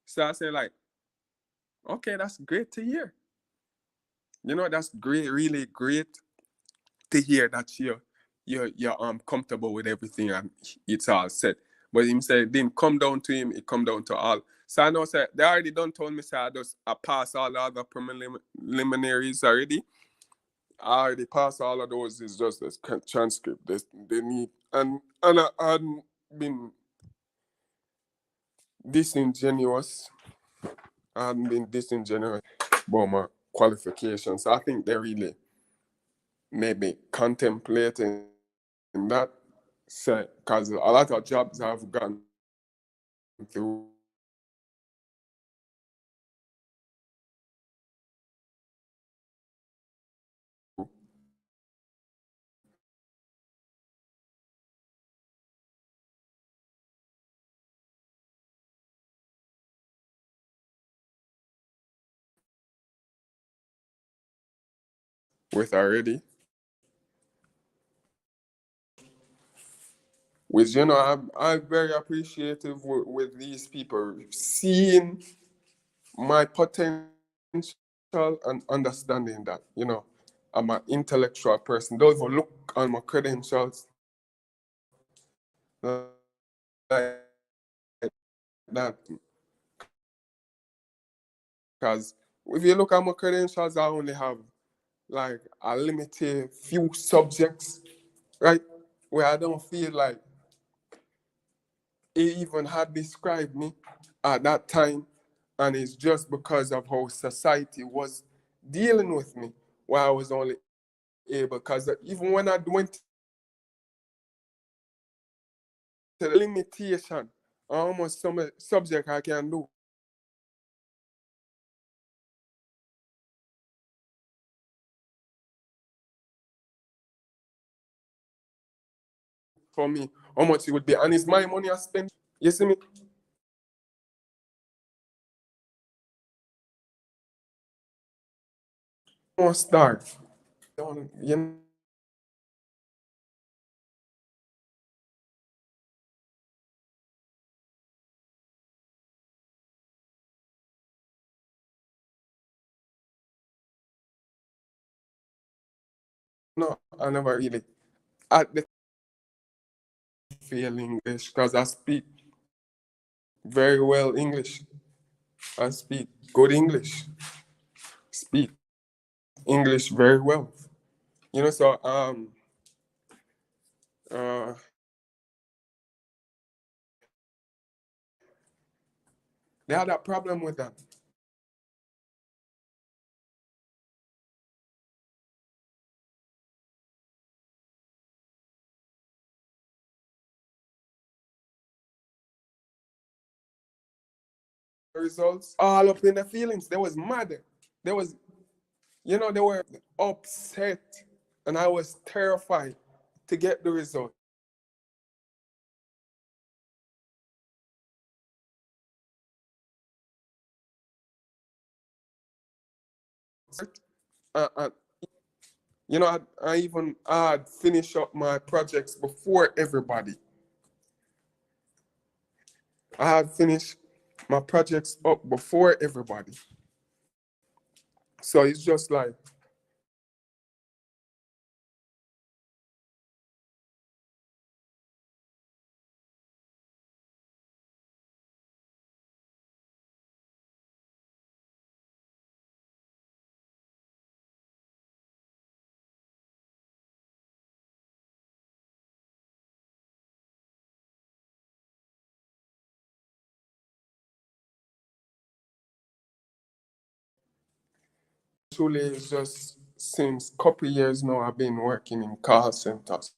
So I say like, okay, that's great to hear. That's great, really great to hear that you're comfortable with everything and it's all set. But him say it didn't come down to him, it come down to all. So I know say they already done told me say I pass all the other preliminaries already. I already passed all of those. It's just this transcript they need, and I hadn't been disingenuous. I hadn't been disingenuous about my qualifications. So I think they really maybe contemplating that, say, because a lot of jobs I've gone through with already, which I'm very appreciative with these people seeing my potential and understanding that I'm an intellectual person. Don't even look on my credentials like that, because if you look at my credentials, I only have like a limited few subjects, right, where I don't feel like he even had described me at that time, and it's just because of how society was dealing with me why I was only able, because even when I went to the limitation almost some subject I can do for me, how much it would be, and it's my money I spend. You see me? don't starve. Don't, I never really had the feel English because I speak very well English. I speak good English. Speak English very well. So uh they had that problem with that. Results all up in their feelings. They was mad. They was, they were upset, and I was terrified to get the result. Uh, I even had finished up my projects before everybody. I had finished my projects up before everybody. So it's just like, truly, it's just since couple years now I've been working in call centers.